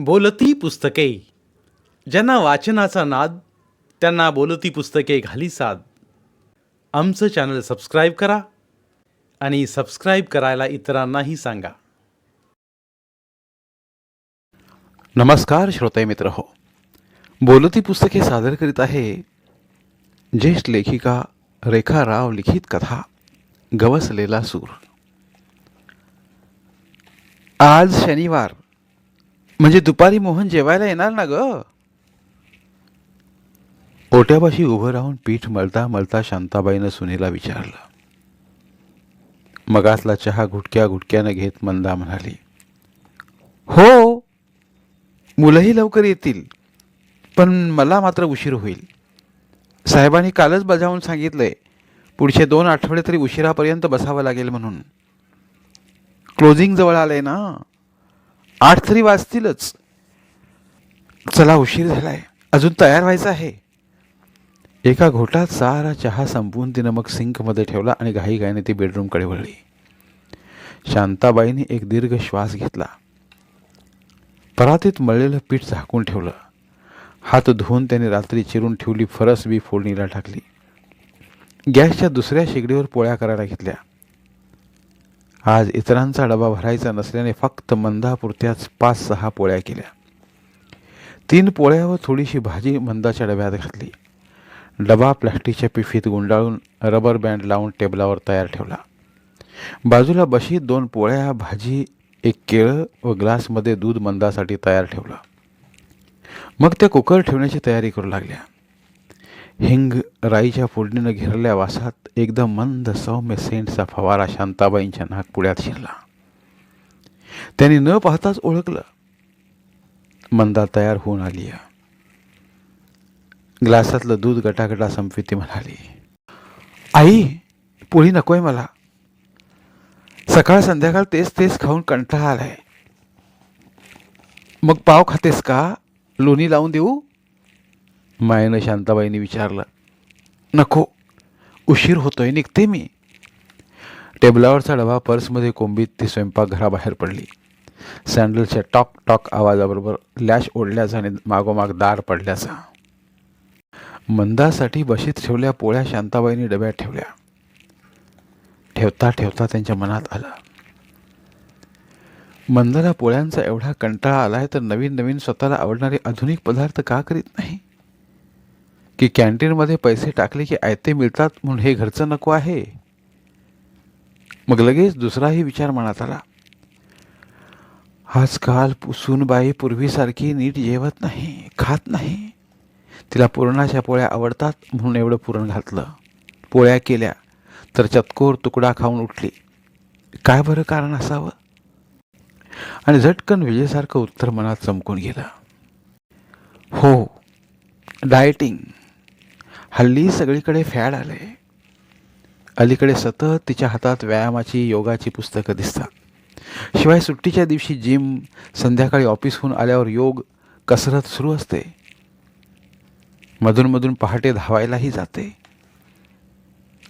बोलती पुस्तके. ज्यांना वाचनाचा नाद त्यांना बोलती पुस्तके घाली साद. आमचं चॅनल सबस्क्राईब करा आणि सबस्क्राईब करायला इतरांनाही सांगा. नमस्कार श्रोते मित्र हो, बोलती पुस्तके सादर करीत आहे ज्येष्ठ लेखिका रेखा राव लिखित कथा गवसलेला सूर. आज शनिवार म्हणजे दुपारी मोहन जेवायला येणार ना ग? ओट्यापाशी उभं राहून पीठ मळता मळता शांताबाईनं सुनेला विचारलं. मगासला चहा घुटक्या घुटक्यानं घेत मंदा म्हणाली, हो, मुलंही लवकर येतील, पण मला मात्र उशीर होईल. साहेबांनी कालच बजावून सांगितलंय, पुढचे 2 आठवडे तरी उशिरापर्यंत बसावं लागेल म्हणून. क्लोजिंग जवळ आलंय ना, 8 तरी वाजतीलच. चला, उशीर झालाय, अजून तयार व्हायचं आहे. एका घोटात सारा चहा संपवून तिनं मग सिंकमध्ये ठेवला आणि घाईघाईने ती बेडरूमकडे वळली. शांताबाईंनी एक दीर्घ श्वास घेतला. परातीत मळलेलं पीठ झाकून ठेवलं. हात धुवून त्याने रात्री चिरून ठेवली फरस बी फोडणीला टाकली. गॅसच्या दुसऱ्या शेगडीवर पोळ्या करायला घेतल्या. आज इतरांचा डबा भरायचा नसल्याने फक्त मंदापुरत्याच 5-6 पोळ्या केल्या. 3 पोळ्या व थोडीशी भाजी मंदाच्या डब्यात घातली. डबा प्लास्टिकच्या पिशवीत गुंडाळून रबर बँड लावून टेबलावर तयार ठेवला. बाजूला बशीत 2 पोळ्या, भाजी, 1 केळं व ग्लासमध्ये दूध मंदासाठी तयार ठेवलं. मग त्या कुकर ठेवण्याची तयारी करू लागल्या. हिंग राईच्या फोडणीनं घेरलेल्या वासात एकदम मंद सौम्य सेंटचा फवारा शांताबाईंच्या नाकपुड्यात शिरला. त्यांनी न पाहताच ओळखलं. मंदा तयार होऊन आली. ग्लासातलं दूध गटागटा संपवीत ती म्हणाली, आई, पोळी नकोय मला. सकाळ संध्याकाळ तेच तेच खाऊन कंटाळा आलाय. मग पाव खातेस का? लोणी लावून देऊ? मायेनं शांताबाईंनी विचारलं. नको, उशीर होतोय, निघते मी. टेबलावरचा डबा पर्समध्ये कोंबीत ती स्वयंपाकघराबाहेर पडली. सँडलच्या टॉक टॉक आवाजाबरोबर लॅश ओढल्याचा आणि मागोमाग दार पडल्याचा. मंदासाठी बशीत ठेवल्या पोळ्या शांताबाईंनी डब्यात ठेवल्या. ठेवता ठेवता त्यांच्या मनात आलं, मंदाला पोळ्यांचा एवढा कंटाळा आलाय तर नवीन नवीन स्वतःला आवडणारे आधुनिक पदार्थ का करीत नाही? की कॅन्टीनमध्ये पैसे टाकले की आयते मिळतात म्हणून हे घरचं नको आहे? मग लगेच दुसराही विचार मनात आला. आजकाल सूनबाई पूर्वीसारखी नीट जेवत नाही, खात नाही. तिला पुरणाच्या पोळ्या आवडतात म्हणून एवढं पुरण घातलं. पोळ्या केल्या तर चतकोर तुकडा खाऊन उठली. काय बरं कारण असावं? आणि झटकन विजेसारखं उत्तर मनात चमकून गेलं. हो, डाएटिंग. हल्ली सगळीकडे फॅड आलंय. अलीकडे सतत तिच्या हातात व्यायामाची, योगाची पुस्तकं दिसतात. शिवाय सुट्टीच्या दिवशी जिम, संध्याकाळी ऑफिसहून आल्यावर योग, कसरत सुरू असते. मधून पहाटे धावायलाही जाते.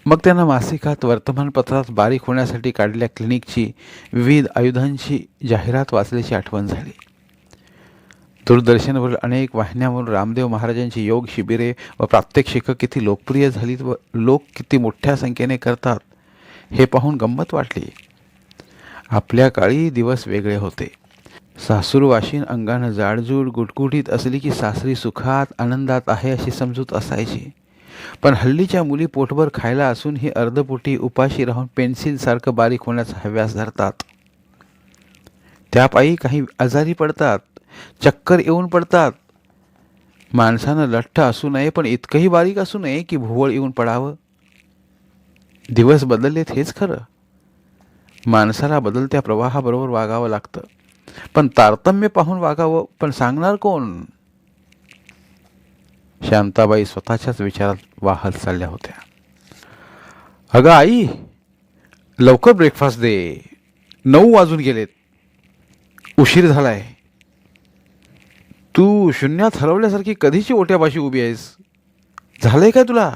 मग त्यांना मासिकात, वर्तमानपत्रात बारीक होण्यासाठी काढलेल्या क्लिनिकची, विविध आयुधांची जाहिरात वाचल्याची आठवण झाली. दूरदर्शनवरील अनेक वाहिन्यांवरून रामदेव महाराजांची योग शिबिरे व प्रात्यक्षिकं किती लोकप्रिय झालीत व लोक किती मोठ्या संख्येने करतात हे पाहून गंमत वाटली. आपल्या काळी दिवस वेगळे होते. सासूरवाशीन अंगानं जाडजूड गुटगुटीत असली की सासरी सुखात आनंदात आहे अशी समजूत असायची. पण हल्लीच्या मुली पोटभर खायला असून ही अर्धपोटी उपाशी राहून पेन्सिलसारखं बारीक होण्याचा हव्यास धरतात. त्यापायी काही आजारी पडतात, चक्कर येऊन पडतात. माणसानं लठ्ठ असू नये पण इतकंही बारीक असू नये की भोवळ येऊन पडावं. दिवस बदललेत हेच खरं. माणसाला बदलत्या प्रवाहाबरोबर वागावं लागतं, पण तारतम्य पाहून वागावं पण सांगणार कोण? शांताबाई स्वतःच्याच विचारात वाहत चालल्या होत्या. अगं आई, लवकर ब्रेकफास्ट दे. 9 वाजून गेलेत. उशीर झालाय. तू शून्यात हरवल्यासारखी कधीची ओट्यापाशी उभी आहेस? झालंय काय तुला?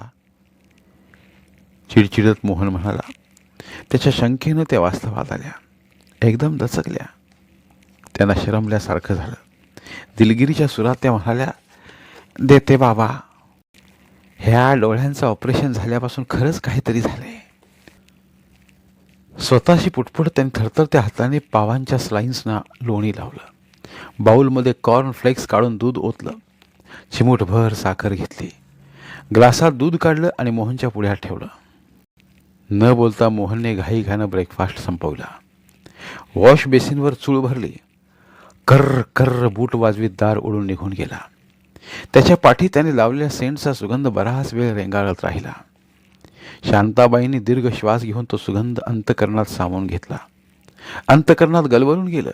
चिडचिडत मोहन म्हणाला. त्याच्या शंकेनं त्या वास्तवात आल्या. एकदम दचकल्या. त्यांना शरमल्यासारखं झालं. दिलगिरीच्या सुरात त्या म्हणाल्या, देते बाबा. ह्या डोळ्यांचं ऑपरेशन झाल्यापासून खरंच काहीतरी झालंय. स्वतःशी पुटपुट त्यांनी थरथरत्या हाताने पावांच्या स्लाईन्सना लोणी लावलं. बाऊलमध्ये कॉर्न फ्लेक्स काढून दूध ओतलं. चिमूटभर साखर घेतली. ग्लासात दूध काढलं आणि मोहनच्या पुढ्यात ठेवलं. न बोलता मोहनने घाईघाईनं ब्रेकफास्ट संपवला. वॉश बेसिनवर चूळ भरली. कर्र कर्र बूट वाजवीत दार ओढून निघून गेला. त्याच्या पाठी त्याने लावलेल्या सेंटचा सुगंध बराच वेळ रेंगाळत राहिला. शांताबाईंनी दीर्घ श्वास घेऊन तो सुगंध अंतकरणात सामावून घेतला. अंतकरणात गलबलून गेलं.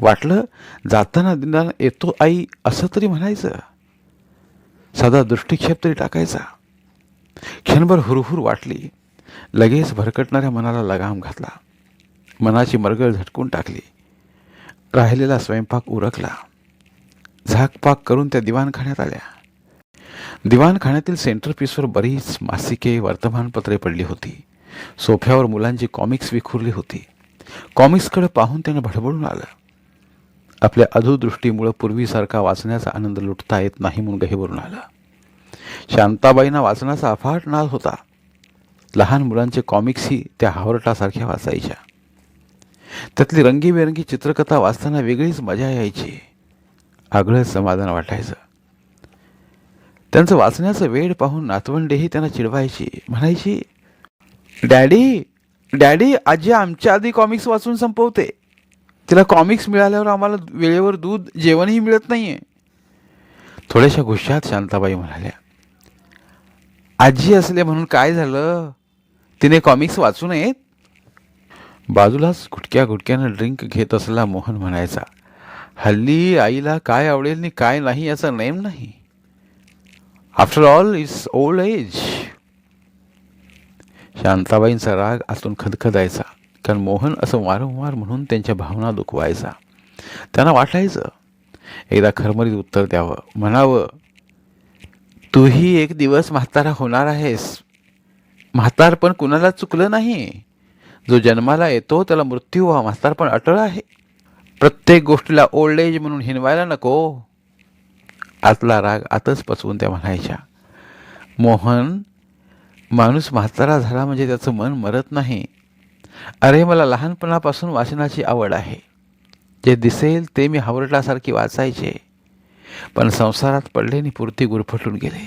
वाटलं जाताना दिनानं येतो आई असं तरी म्हणायचं, साधा दृष्टिक्षेप तरी टाकायचा. क्षणभर हुरहुर वाटली. लगेच भरकटणाऱ्या मनाला लगाम घातला. मनाची मरगळ झटकून टाकली. राहिलेला स्वयंपाक उरकला. झाकपाक करून त्या दिवाणखान्यात आल्या. दिवाणखान्यातील सेंटर पीसवर बरीच मासिके, वर्तमानपत्रे पडली होती. सोफ्यावर मुलांची कॉमिक्स विखुरली होती. कॉमिक्सकडे पाहून त्यानं भडबडून आलं. आपल्या अधोदृष्टीमुळं पूर्वीसारखा वाचण्याचा आनंद लुटता येत नाही म्हणून गहिवरून आलं. शांताबाईंना वाचनाचा अफाट नाद होता. लहान मुलांचे कॉमिक्सही त्या हावरटासारख्या वाचायच्या. त्यातली रंगीबेरंगी चित्रकथा वाचताना वेगळीच मजा यायची. आगळंच समाधान वाटायचं. त्यांचं वाचण्याचं वेळ पाहून नातवंडेही त्यांना चिडवायची. म्हणायची, डॅडी डॅडी आजी आमच्या आधी कॉमिक्स वाचून संपवते. तिला कॉमिक्स मिळाल्यावर आम्हाला वेळेवर दूध जेवणही मिळत नाहीये. थोड्याशा गुस्स्यात शांताबाई म्हणाल्या, आजी असले म्हणून काय झालं, तिने कॉमिक्स वाचू नयेत. बाजूलाच गुटक्या गुटक्यानं ड्रिंक घेत असलेला मोहन म्हणायचा, हल्ली आईला काय आवडेल आणि काय नाही याचा नेम नाही. After all it's old age. शांताबाईंचा राग आतून खदखदायचा, कारण मोहन असं वारंवार म्हणून त्यांच्या भावना दुखवायचा. त्यांना वाटायचं एकदा खरमरीत उत्तर द्यावं, म्हणावं, तूही एक दिवस म्हातारा होणार आहेस. म्हातारपण कुणाला चुकलं नाही. जो जन्माला येतो त्याला मृत्यू हा म्हातारपण अटळ आहे. प्रत्येक गोष्टीला ओल्ड एज म्हणून हिनवायला नको. आतला राग आतच पचवून त्या म्हणायच्या, मोहन, माणूस म्हातारा झाला म्हणजे त्याचं मन मरत नाही. अरे, मला लहानपणापासून वाचनाची आवड आहे. जे दिसेल ते मी हावरटासारखी वाचायचे, पण संसारात पडले आणि पुरती गुरफटून गेले.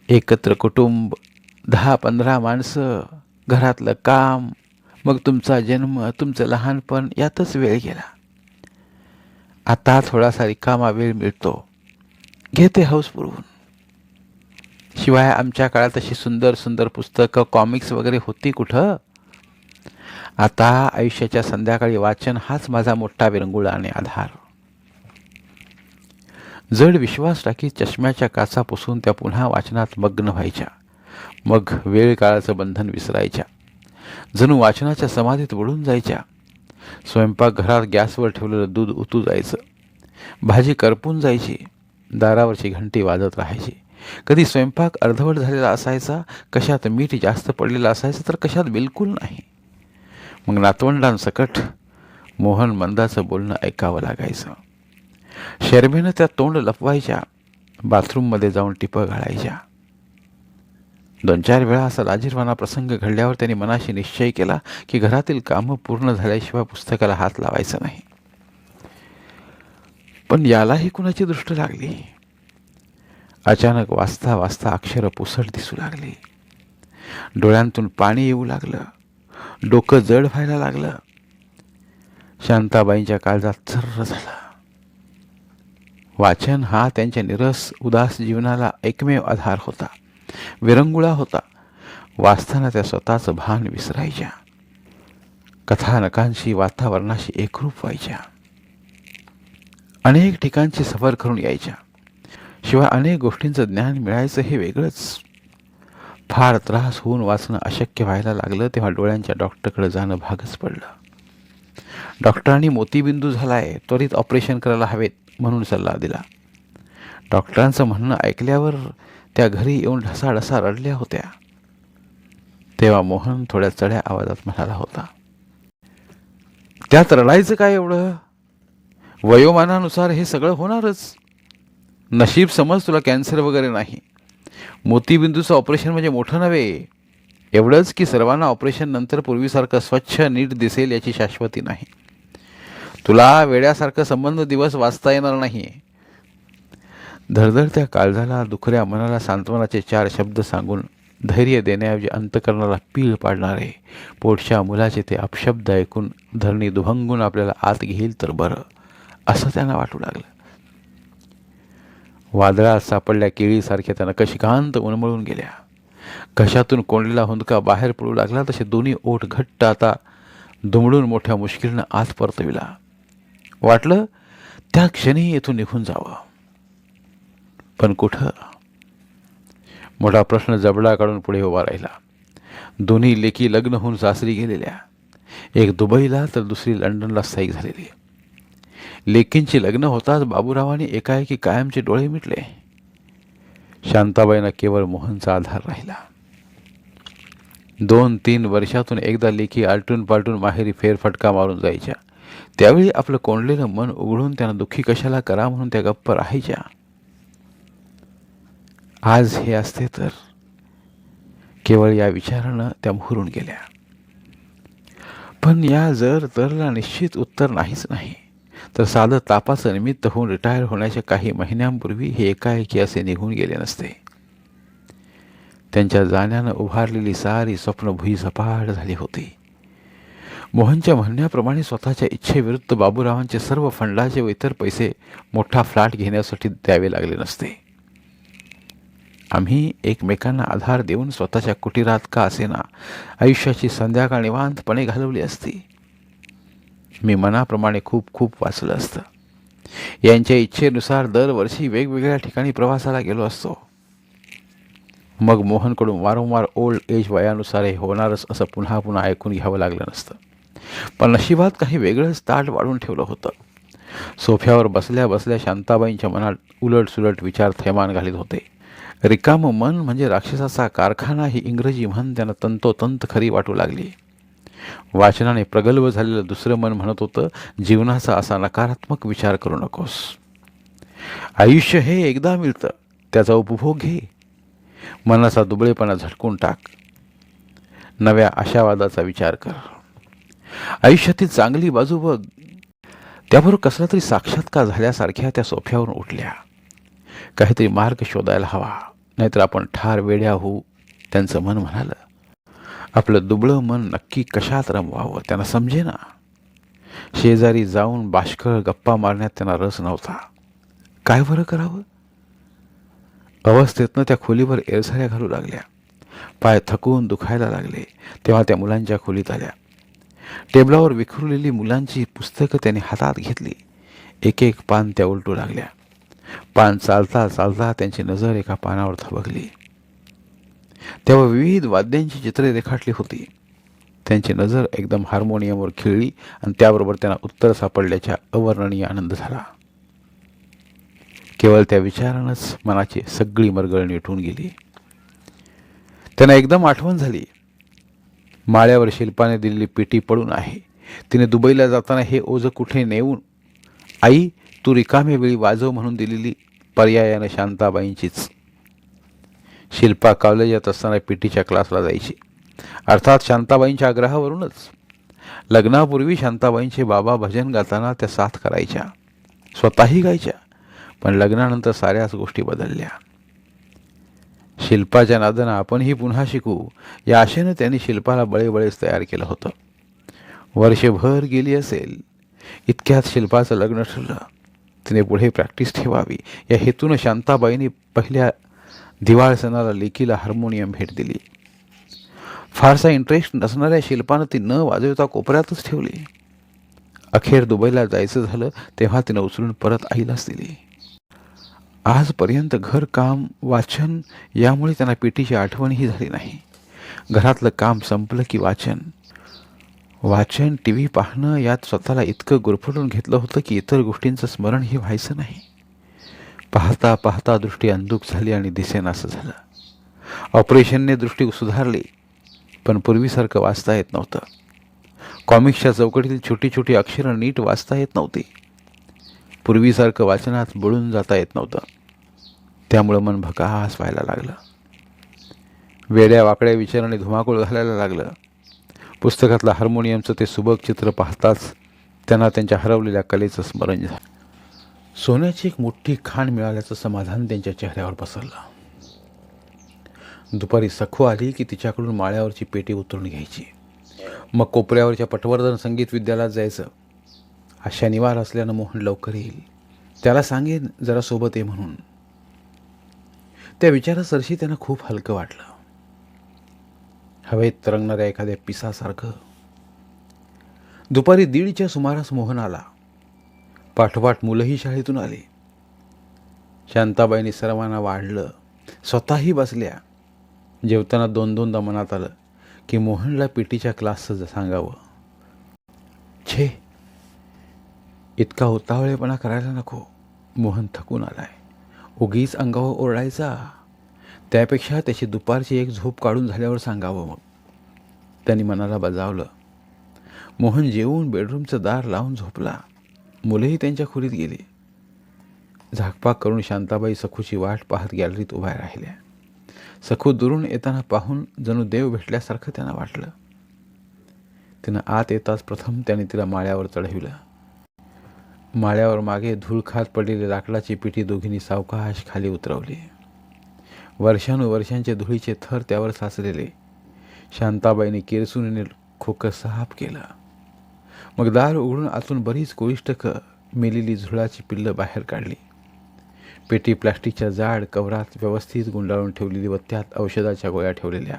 एकत्र कुटुंब, 10-15 माणसं, घरातलं काम, मग तुमचा जन्म, तुमचं लहानपण, यातच वेळ गेला. आता थोडासा रिकामा वेळ मिळतो, घेते हौस पुरवून. शिवाय आमच्या काळात अशी सुंदर सुंदर पुस्तकं, कॉमिक्स वगैरे होती कुठं. आता आयुष्याच्या संध्याकाळी वाचन हाच माझा मोठा विरंगुळा आणि आधार. जड विश्वास टाकी चष्म्याच्या काचा पुसून त्या पुन्हा वाचनात मग्न व्हायच्या. मग वेळ काळाचं बंधन विसरायच्या. जणू वाचनाच्या समाधीत बुडून जायच्या. स्वयंपाकघरात गॅसवर ठेवलेलं दूध उतू जायचं. भाजी करपून जायची. दारावरची घंटी वाजत राहायची. कधी स्वयंपाक अर्धवट झालेला असायचा, कशात मीठ जास्त पडलेलं असायचं, तर कशात बिलकुल नाही. मग नातवंडांसकट मोहन मंदाचं बोलणं ऐकावं लागायचं. शर्मेनं त्या तोंड लपवायच्या. बाथरूममध्ये जाऊन टिपं घालायच्या. 2-4 वेळा असा लाजीरवाणा प्रसंग घडल्यावर त्यांनी मनाशी निश्चय केला की घरातील कामं पूर्ण झाल्याशिवाय पुस्तकाला हात लावायचा नाही. पण यालाही कुणाची दृष्ट लागली. अचानक वाचता वाचता अक्षरं पुसट दिसू लागली. डोळ्यांतून पाणी येऊ लागलं. डोकं जड व्हायला लागलं. शांताबाईंच्या काळजात सर्र झालं. वाचन हा त्यांच्या निरस उदास जीवनाला एकमेव आधार होता, विरंगुळा होता. वाचताना त्या स्वतःचं भान विसरायच्या. कथानकांशी, वातावरणाशी एकरूप व्हायच्या. अनेक ठिकाणची सफर करून यायच्या. शिवाय अनेक गोष्टींचं ज्ञान मिळायचं हे वेगळंच. फार त्रास होऊन वाचणं अशक्य व्हायला लागलं तेव्हा डोळ्यांच्या डॉक्टरकडे जाणं भागच पडलं. डॉक्टरांनी मोतीबिंदू झालाय, त्वरित ऑपरेशन करायला हवेत म्हणून सल्ला दिला. डॉक्टरांचं म्हणणं ऐकल्यावर त्या घरी येऊन ढसाढसा रडल्या होत्या. तेव्हा मोहन थोड्या चढ्या आवाजात म्हणाला होता, त्यात रडायचं काय एवढं? वयोमानानुसार हे सगळं होणारच. नशीब समज तुला कॅन्सर वगैरे नाही. मोतीबिंदूचं ऑपरेशन म्हणजे मोठं नव्हे. एवढंच की सर्वांना ऑपरेशन नंतर पूर्वीसारखं स्वच्छ नीट दिसेल याची शाश्वती नाही. तुला वेड्यासारखं संबंध दिवस वाचता येणार नाही. धडधडत्या काळजाला, दुखऱ्या मनाला सांत्वनाचे 4 शब्द सांगून धैर्य देण्याऐवजी अंतकरणाला पीळ पाडणारे पोटच्या मुलाचे ते अपशब्द ऐकून धरणी दुभंगून आपल्याला आत घेईल तर बरं, असं त्यांना वाटू लागलं. वादळात सापडल्या केळीसारख्या त्या नखशिखांत उन्मळून गेल्या. घशातून कोंडलेला हुंदका बाहेर पडू लागला तसे दोन्ही ओठ घट्ट आता दुमडून मोठ्या मुश्किलीनं आत परतविला. वाटलं त्या क्षणी येथून निघून जावं, पण कुठं? मोठा प्रश्न जबडा काढून पुढे उभा राहिला. दोन्ही लेकी लग्न होऊन सासरी गेलेल्या, एक दुबईला तर दुसरी लंडनला स्थायिक झालेली. लेकींची लग्न होताच बाबूरावांनी एकाएकी कायमचे डोळे मिटले. शांताबाईंना केवळ मोहनचा आधार राहिला. 2-3 वर्षातून एकदा लेकी आलटून पालटून माहेरी फेरफटका मारून जायच्या. त्यावेळी आपलं कोंडलेलं मन उघडून त्यांना दुःखी कशाला करा म्हणून त्या गप्प राहायच्या. आज हे असते तर केवळ या विचारानं त्या मोहरून गेल्या. पण या जर तरला निश्चित उत्तर नाहीच नाही. तर साधं तापाचं निमित्त होऊन रिटायर होण्याच्या काही महिन्यांपूर्वी हे एकाएकी असे निघून गेले नसते. त्यांच्या जाण्यानं उभारलेली सारी स्वप्न भुईसपाट झाली होती. मोहनच्या म्हणण्याप्रमाणे स्वतःच्या इच्छेविरुद्ध बाबूरावांचे सर्व फंडाचे व इतर पैसे मोठा फ्लॅट घेण्यासाठी द्यावे लागले नसते. आम्ही एकमेकांना आधार देऊन स्वतःच्या कुटीरात का असेना आयुष्याची संध्याकाळ निवांतपणे घालवली असती. मी मनाप्रमाणे खूप खूप वाचलं असतं. यांच्या इच्छेनुसार दरवर्षी वेगवेगळ्या ठिकाणी प्रवासाला गेलो असतो. मग मोहनकडून वारंवार ओल्ड एज वयानुसार हे होणारच असं पुन्हा पुन्हा ऐकून घ्यावं लागलं नसतं. पण नशिबात काही वेगळंच ताट वाढून ठेवलं होतं. सोफ्यावर बसल्या बसल्या शांताबाईंच्या मनात उलटसुलट विचार थैमान घालीत होते. रिकामं मन म्हणजे राक्षसाचा कारखाना ही इंग्रजी म्हण त्यांना तंतोतंत खरी वाटू लागली. वाचनाने प्रगल्भ झालेलं दुसरं मन म्हणत होतं, जीवनाचा असा नकारात्मक विचार करू नकोस. आयुष्य हे एकदा मिळतं, त्याचा उपभोग घे. मनाचा दुबळेपणा झटकून टाक. नव्या आशावादाचा विचार कर. आयुष्यातील चांगली बाजू बघ. त्याबरोबर कसला तरी साक्षात्कार झाल्यासारख्या त्या सोफ्यावरून उठल्या. काहीतरी मार्ग शोधायला हवा, नाहीतर आपण ठार वेड्या होऊ, त्यांचं मन म्हणालं. आपलं दुबळं मन नक्की कशात रमवावं त्यांना समजेना. शेजारी जाऊन बाष्कळ गप्पा मारण्यात त्यांना रस नव्हता. काय बरं करावं? अवस्थेतनं त्या खोलीवर एरझाऱ्या घालू लागल्या. पाय थकून दुखायला लागले तेव्हा त्या मुलांच्या खोलीत आल्या. टेबलावर विखुरलेली मुलांची पुस्तकं त्यांनी हातात घेतली. एक एक पान त्या उलटू लागल्या. पान चालता चालता त्यांची नजर एका पानावर थबकली. तेव्हा विविध वाद्यांची चित्रे रेखाटली होती. त्यांची नजर एकदम हार्मोनियमवर खिळली आणि त्याबरोबर त्यांना उत्तर सापडल्याचा अवर्णनीय आनंद झाला. केवळ त्या विचारानंच मनाची सगळी मरगळ निटून गेली. त्यांना एकदम आठवण झाली. माळ्यावर शिल्पाने दिलेली पेटी पडून आहे. तिने दुबईला जाताना हे ओझं कुठे नेऊन आई तू रिकामे वेळी वाजव म्हणून दिलेली पर्यायानं शांताबाईंचीच. शिल्पा कॉलेजात असताना पेटीच्या क्लासला जायची. अर्थात शांताबाईंच्या आग्रहावरूनच. लग्नापूर्वी शांताबाईंचे बाबा भजन गाताना त्या साथ करायच्या, स्वतःही गायच्या. पण लग्नानंतर साऱ्याच गोष्टी बदलल्या. शिल्पाच्या नादानं आपणही पुन्हा शिकू या आशेनं त्यांनी शिल्पाला बळेबळेच तयार केलं होतं. वर्षभर गेली असेल इतक्यात शिल्पाचं लग्न ठरलं. तिने पुढे प्रॅक्टिस ठेवावी या हेतूनं शांताबाईंनी पहिल्या दिवाळ सणाला लेकीला हार्मोनियम भेट दिली. फारसा इंटरेस्ट नसणाऱ्या शिल्पानं ती न वाजवता कोपऱ्यातच ठेवली. अखेर दुबईला जायचं झालं तेव्हा तिनं उचलून परत आईलाच दिली. आजपर्यंत घरकाम, वाचन यामुळे त्यांना पेटीची आठवणही झाली नाही. घरातलं काम संपलं की वाचन, टी व्ही पाहणं यात स्वतःला इतकं गुरफटून घेतलं होतं की इतर गोष्टींचं स्मरणही व्हायचं नाही. पाहता पाहता दृष्टी अंधुक झाली आणि दिसेनासं झालं. ऑपरेशनने दृष्टी सुधारली, पण पूर्वीसारखं वाचता येत नव्हतं. कॉमिक्सच्या चौकटीतील छोटी छोटी अक्षरं नीट वाचता येत नव्हती. पूर्वीसारखं वाचनात बुडून जाता येत नव्हतं. त्यामुळं मन भकास व्हायला लागलं. वेड्या वाकड्या विचाराने धुमाकूळ घालायला लागलं. पुस्तकातलं हार्मोनियमचं ते सुबक चित्र पाहताच त्यांना त्यांच्या हरवलेल्या कलेचं स्मरण झालं. सोन्याची एक मोठी खाण मिळाल्याचं समाधान त्यांच्या चेहऱ्यावर पसरलं. दुपारी सखू आली की तिच्याकडून माळ्यावरची पेटी उतरून घ्यायची. मग कोपऱ्यावरच्या पटवर्धन संगीत विद्यालयात जायचं. आज शनिवार असल्यानं मोहन लवकर येईल. त्याला सांगेन जरा सोबत ये म्हणून. त्या विचारासरशी त्यांना खूप हलकं वाटलं. हवेत तरंगणाऱ्या एखाद्या पिसासारखं. दुपारी 1:30च्या सुमारास मोहन आला. पाठोपाठ मुलंही शाळेतून आली. शांताबाईंनी सर्वांना वाढलं. स्वतःही बसल्या. जेवताना 2-2दा मनात आलं की मोहनला पीटीच्या क्लासचं सांगावं. छे, इतका उतावळेपणा करायला नको. मोहन थकून आलाय. उगीच अंगावर ओरडायचा. त्यापेक्षा त्याची दुपारची एक झोप काढून झाल्यावर सांगावं. मग त्यांनी मनाला बजावलं. मोहन जेवून बेडरूमचं दार लावून झोपला. मुलंही त्यांच्या खोलीत गेली. झाकपाक करून शांताबाई सखूची वाट पाहत गॅलरीत उभ्या राहिल्या. सखू दुरून येताना पाहून जणू देव भेटल्यासारखं त्यांना वाटलं. तिनं आत येताच प्रथम त्याने तिला माळ्यावर चढविलं. माळ्यावर मागे धूळ खात पडलेली लाकडाची पिठी दोघींनी सावकाश खाली उतरवली. वर्षानुवर्षांचे धुळीचे थर त्यावर साचलेले. शांताबाईने किरसुनीने खोकं साफ केलं. मग दार उघडून आतून बरीच कोळिष्टक मेलेली झुळाची पिल्लं बाहेर काढली. पेटी प्लास्टिकच्या जाड कवरात व्यवस्थित गुंडाळून ठेवलेली व त्यात औषधाच्या गोळ्या ठेवलेल्या.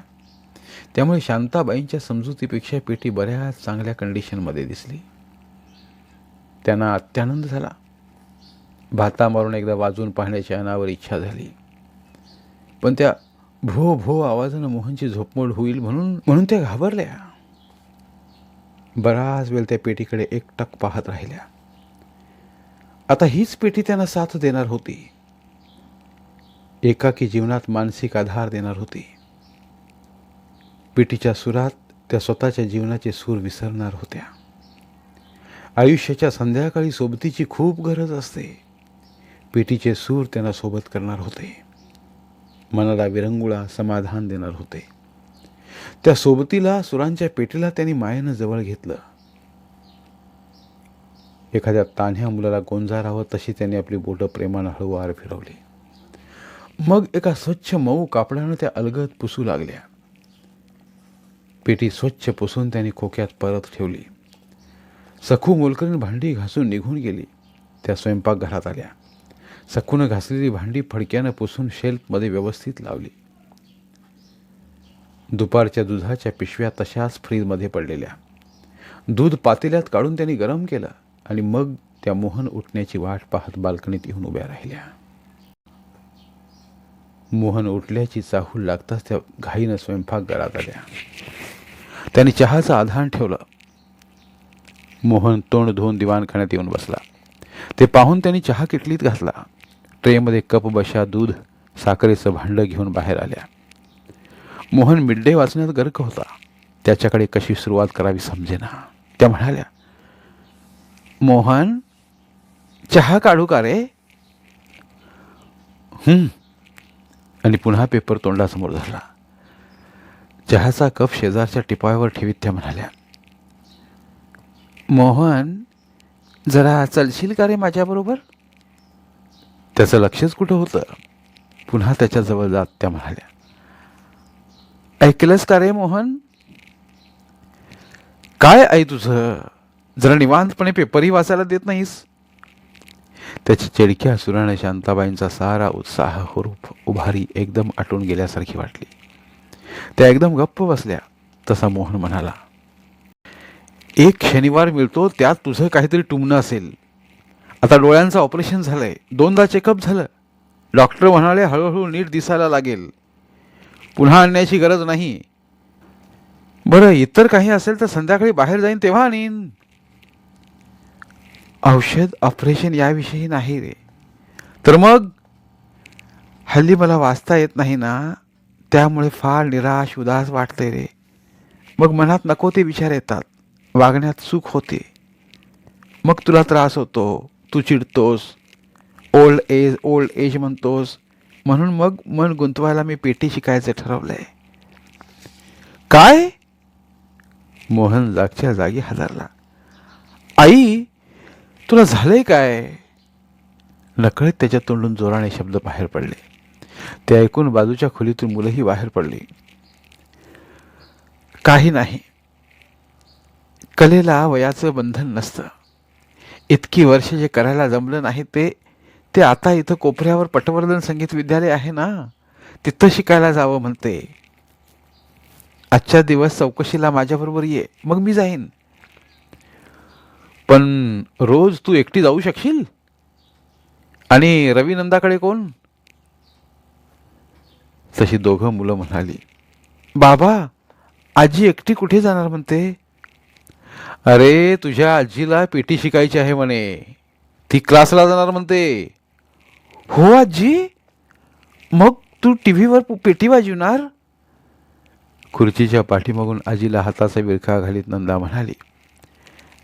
त्यामुळे शांताबाईंच्या समजुतीपेक्षा पेटी बऱ्याच चांगल्या कंडिशनमध्ये दिसली. त्यांना अत्यानंद झाला. भाता मारून एकदा वाजून पाहण्याची अनावर इच्छा झाली. पण त्या भो भो आवाजानं मोहनची झोपमोड होईल म्हणून त्या घाबरल्या. बराच वेळ त्या पेटीकडे एकटक पाहत राहिल्या. आता हीच पेटी त्यांना साथ देणार होती. एकाकी जीवनात मानसिक आधार देणार होती. पेटीच्या सुरात त्या स्वतःच्या जीवनाचे सूर विसरणार होत्या. आयुष्याच्या संध्याकाळी सोबतीची खूप गरज असते. पेटीचे सूर त्यांना सोबत करणार होते. मनाला विरंगुळा समाधान देणार होते. त्या सोबतीला सुरांच्या पेटीला त्यांनी मायेनं जवळ घेतलं. एखाद्या तान्ह्या मुलाला गोंजारावं तशी त्यांनी आपली बोटं प्रेमानं हळूवार फिरवली. मग एका स्वच्छ मऊ कापडानं त्या अलगद पुसू लागल्या. पेटी स्वच्छ पुसून त्यांनी खोक्यात परत ठेवली. सखू मोलकरीण भांडी घासून निघून गेली. त्या स्वयंपाकघरात आल्या. सखूनं घासलेली भांडी फडक्यानं पुसून शेल्फमध्ये व्यवस्थित लावली. दुपारच्या दुधाच्या पिशव्या तशाच फ्रीजमध्ये पडलेल्या. दूध पातेल्यात काढून त्यांनी गरम केलं आणि मग त्या मोहन उठण्याची वाट पाहत बाल्कनीत येऊन उभ्या राहिल्या. मोहन उठल्याची चाहूल लागताच त्या घाईनं स्वयंपाकघरात आल्या. त्यांनी चहाचं आधान ठेवलं. मोहन तोंड धुवून दिवाणखान्यात येऊन बसला. ते पाहून त्यांनी चहा किटलीत घातला. ट्रेमध्ये कप बशा दूध साखरेचं भांडं घेऊन बाहेर आल्या. मोहन मिड डे वाचण्यात गर्क होता. त्याच्याकडे कशी सुरुवात करावी समजेना. त्या म्हणाल्या, मोहन, चहा काढू का रे? आणि पुन्हा पेपर तोंडासमोर धरला. चहाचा कप शेजारच्या टिपायावर ठेवीत त्या म्हणाल्या, मोहन, जरा चलशील का रे माझ्याबरोबर? त्याचं लक्षच कुठं होतं. पुन्हा त्याच्याजवळ जात त्या म्हणाल्या, ऐकलंस का रे मोहन? काय आई तुझं? जरा निवांतपणे पेपरही वाचायला देत नाहीस. त्याच्या चिडक्या सुराने शांताबाईंचा सारा उत्साह हुरूप उभारी एकदम आटून गेल्यासारखी वाटली. त्या एकदम गप्प बसल्या. तसा मोहन म्हणाला, एक शनिवार मिळतो त्यात तुझं काहीतरी टुमणं असेल. आता डोळ्यांचं ऑपरेशन झालंय. 2दा चेकअप झालं. डॉक्टर म्हणाले हळूहळू नीट दिसायला लागेल. पुन्हा आणण्याची गरज नाही. बरं, इतर काही असेल तर संध्याकाळी बाहेर जाईन तेव्हा आणीन. औषध ऑपरेशन याविषयी नाही रे. तर मग? हल्ली मला वाचता येत नाही ना, त्यामुळे फार निराश उदास वाटते रे. मग मनात नको ते विचार येतात. वागण्यात चूक होते. मग तुला त्रास होतो. तू चिडतोस, ओल्ड एज म्हणतोस, म्हणून मग मन गुंतवायला मी पेटी शिकायचं ठरवलंय. काय? मोहन जागच्या जागी हादरला. आई, तुला झालंय काय? नकळत त्याच्या तोंडून जोराने शब्द बाहेर पडले. ते ऐकून बाजूच्या खोलीतून मुलंही बाहेर पडली. काही नाही, कलेला वयाचं बंधन नसतं. इतकी वर्ष जे करायला जमलं नाही ते आता इथं कोपऱ्यावर पटवर्धन संगीत विद्यालय आहे ना, तिथं शिकायला जावं म्हणते. आजच्या दिवस चौकशीला माझ्याबरोबर ये, मग मी जाईन. पण रोज तू एकटी जाऊ शकशील? आणि रविनंदाकडे कोण? तशी दोघं मुलं म्हणाली. बाबा, आजी एकटी कुठे जाणार म्हणते? अरे, तुझ्या आजीला पेटी शिकायची आहे म्हणे, ती क्लासला जाणार म्हणते. हो आजी, मग तू टीव्हीवर पेटी वाजवणार? खुर्चीच्या पाठीमागून आजीला हाताचा विळखा घालीत नंदा म्हणाली.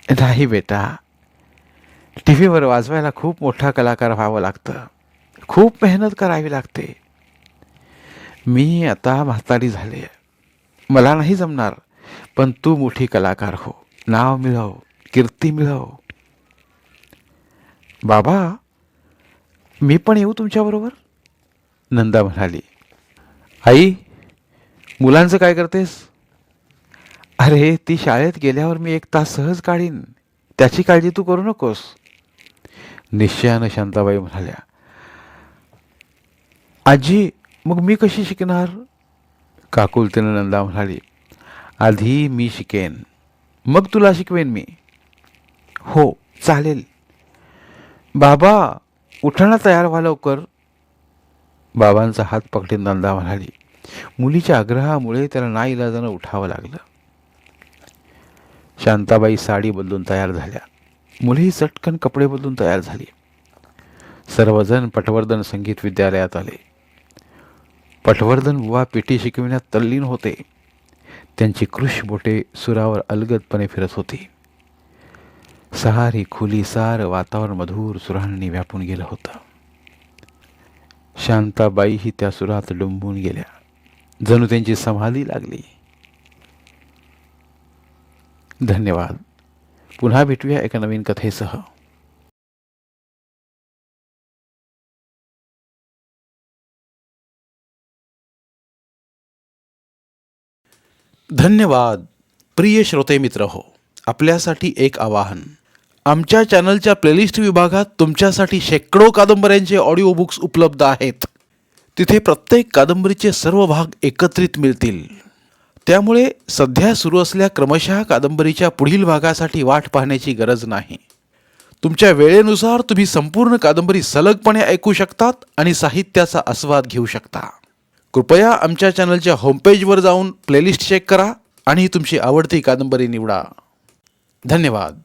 नाही बेटा, टीव्हीवर वाजवायला खूप मोठा कलाकार व्हावं लागतं, खूप मेहनत करावी लागते. मी आता म्हातारी झाले, मला नाही जमणार. पण तू मोठी कलाकार हो, नाव मिळव, कीर्ती मिळव. बाबा, मी पण येऊ तुमच्याबरोबर? नंदा म्हणाली. आई, मुलांचं काय करतेस? अरे, ती शाळेत गेल्यावर मी 1 तास सहज काढीन, त्याची काळजी तू करू नकोस. निश्चयानं शांताबाई म्हणाल्या. आजी, मग मी कशी शिकणार? काकुलतेनं नंदा म्हणाली. आधी मी शिकेन, मग तुला शिकवेन मी. हो, चालेल. बाबा, उठाणा, तयार व्हा लवकर. बाबांचा हात पकडीत नंदा म्हणाली. मुलीच्या आग्रहामुळे त्याला नाईलाजानं उठावं लागलं. शांताबाई साडी बदलून तयार झाल्या. मुलीही चटकन कपडे बदलून तयार झाली. सर्वजण पटवर्धन संगीत विद्यालयात आले. पटवर्धन बुवा पेटी शिकविण्यात तल्लीन होते. त्यांची कृश बोटे सुरावर अलगदपणे फिरत होती. सारी खोली, सार वातावरण मधुर सुरांनी व्यापून गेलं होतं. शांताबाईही त्या सुरात डुंबून गेल्या, जणू त्यांची समाधी लागली. धन्यवाद. पुन्हा भेटूया एका नवीन कथेसह. धन्यवाद. प्रिय श्रोते मित्र हो, आपल्यासाठी एक आवाहन. आमच्या चॅनलच्या प्लेलिस्ट विभागात तुमच्यासाठी शेकडो कादंबऱ्यांचे ऑडिओ बुक्स उपलब्ध आहेत. तिथे प्रत्येक कादंबरीचे सर्व भाग एकत्रित मिळतील. त्यामुळे सध्या सुरू असलेल्या क्रमशः कादंबरीच्या पुढील भागासाठी वाट पाहण्याची गरज नाही. तुमच्या वेळेनुसार तुम्ही संपूर्ण कादंबरी सलगपणे ऐकू शकतात आणि साहित्याचा आस्वाद घेऊ शकता. कृपया आमच्या चॅनलच्या होमपेजवर जाऊन प्लेलिस्ट चेक करा आणि तुमची आवडती कादंबरी निवडा. धन्यवाद.